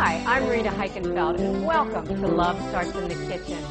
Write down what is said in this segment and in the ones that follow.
Hi, I'm Rita Heichenfeld, and welcome to Love Starts in the Kitchen.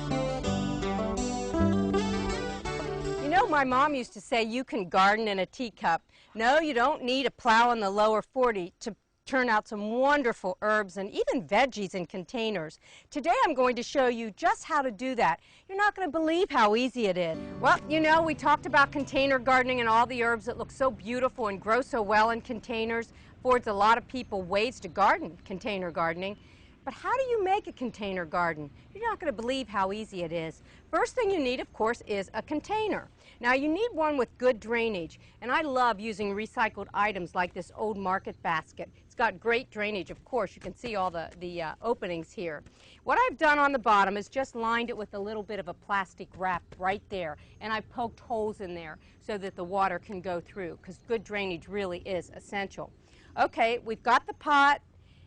You know, my mom used to say you can garden in a teacup. No, you don't need a plow in the lower 40 to turn out some wonderful herbs and even veggies in containers. Today I'm going to show you just how to do that. You're not going to believe how easy it is. Well, you know, we talked about container gardening and all the herbs that look so beautiful and grow so well in containers. Affords a lot of people ways to garden container gardening. But how do you make a container garden? You're not going to believe how easy it is. First thing you need, of course, is a container. Now you need one with good drainage, and I love using recycled items like this old market basket. It's got great drainage, of course. You can see all the openings here. What I've done on the bottom is just lined it with a little bit of a plastic wrap right there, and I've poked holes in there so that the water can go through, because good drainage really is essential. Okay, we've got the pot.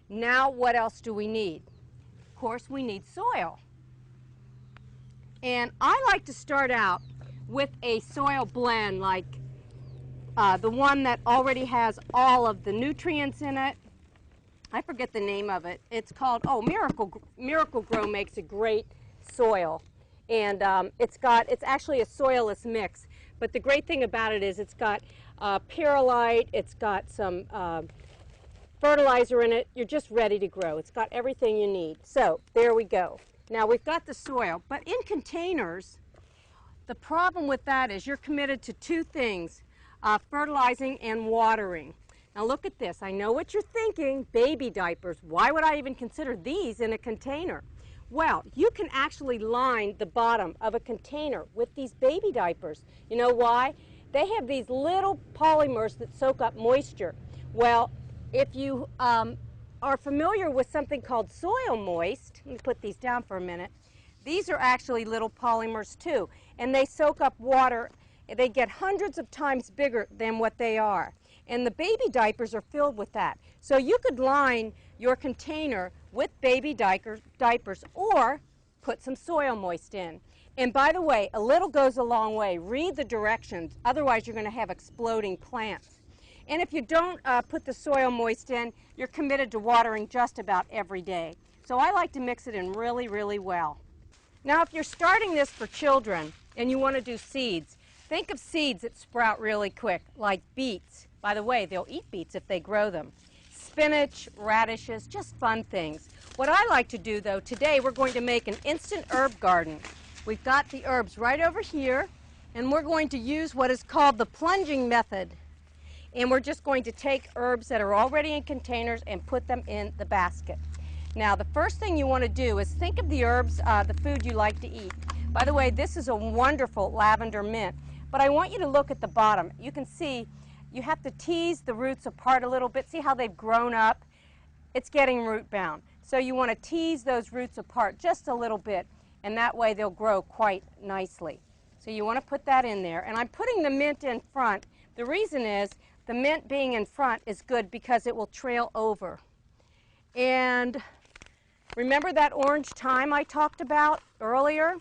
Now what else do we need? Of course, we need soil. And I like to start out with a soil blend like the one that already has all of the nutrients in it. I forget the name of it. It's called, Miracle-Gro makes a great soil. And it's actually a soilless mix. But the great thing about it is it's got perlite, it's got some fertilizer in it. You're just ready to grow. It's got everything you need. So there we go. Now we've got the soil, but in containers, the problem with that is you're committed to two things, fertilizing and watering. Now look at this. I know what you're thinking, baby diapers. Why would I even consider these in a container? Well, you can actually line the bottom of a container with these baby diapers. You know why? They have these little polymers that soak up moisture. Well, if you are familiar with something called Soil Moist, let me put these down for a minute. These are actually little polymers too, and they soak up water. They get hundreds of times bigger than what they are. And the baby diapers are filled with that. So you could line your container with baby diapers or put some Soil Moist in. And by the way, a little goes a long way. Read the directions, otherwise you're going to have exploding plants. And if you don't put the Soil Moist in, you're committed to watering just about every day. So I like to mix it in really, really well. Now if you're starting this for children and you want to do seeds, think of seeds that sprout really quick, like beets. By the way, they'll eat beets if they grow them. Spinach, radishes, just fun things. What I like to do though, today we're going to make an instant herb garden. We've got the herbs right over here, and we're going to use what is called the plunging method. And we're just going to take herbs that are already in containers and put them in the basket. Now the first thing you want to do is think of the herbs, the food you like to eat. By the way, this is a wonderful lavender mint, but I want you to look at the bottom. You can see you have to tease the roots apart a little bit. See how they've grown up? It's getting root bound. So you want to tease those roots apart just a little bit, and that way they'll grow quite nicely. So you want to put that in there. And I'm putting the mint in front. The reason is the mint being in front is good because it will trail over. And remember that orange thyme I talked about earlier?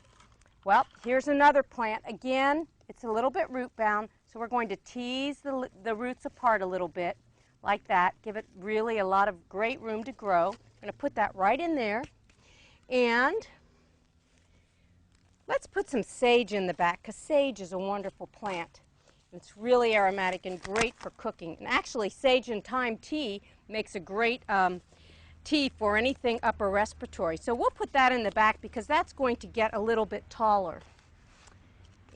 Well, here's another plant. Again, it's a little bit root bound, so we're going to tease the roots apart a little bit, like that. Give it really a lot of great room to grow. I'm going to put that right in there. And let's put some sage in the back, because sage is a wonderful plant. It's really aromatic and great for cooking. And actually, sage and thyme tea makes a great tea for anything upper respiratory. So we'll put that in the back because that's going to get a little bit taller.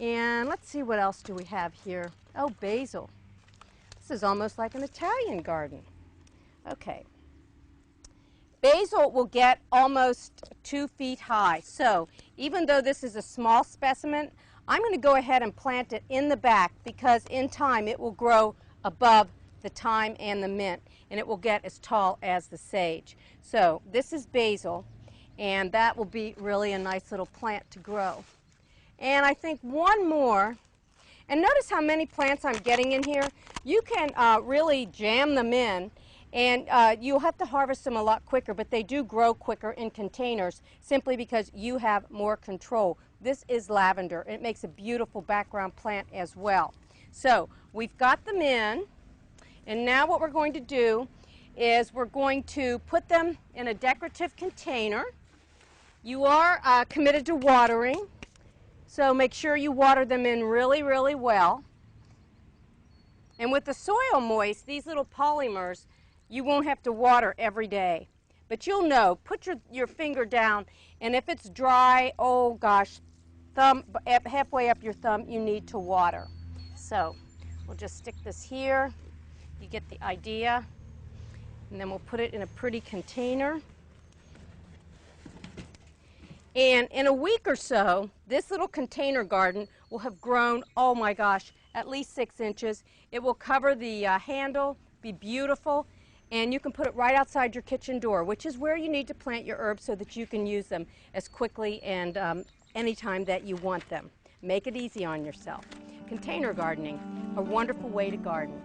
And let's see, what else do we have here? Oh, basil. This is almost like an Italian garden. Okay. Basil will get almost 2 feet high. So even though this is a small specimen, I'm going to go ahead and plant it in the back because in time it will grow above the thyme and the mint, and it will get as tall as the sage. So this is basil, and that will be really a nice little plant to grow. And I think one more, and notice how many plants I'm getting in here. You can really jam them in, and you'll have to harvest them a lot quicker, but they do grow quicker in containers simply because you have more control. This is lavender. It makes a beautiful background plant as well. So we've got them in, and now what we're going to do is we're going to put them in a decorative container. You are committed to watering, so make sure you water them in really, really well. And with the soil moist, these little polymers, you won't have to water every day. But you'll know, put your finger down, and if it's dry, oh gosh, halfway up your thumb, you need to water. So we'll just stick this here. You get the idea. And then we'll put it in a pretty container. And in a week or so, this little container garden will have grown, oh my gosh, at least 6 inches. It will cover the handle, be beautiful, and you can put it right outside your kitchen door, which is where you need to plant your herbs so that you can use them as quickly and anytime that you want them. Make it easy on yourself. Container gardening, a wonderful way to garden.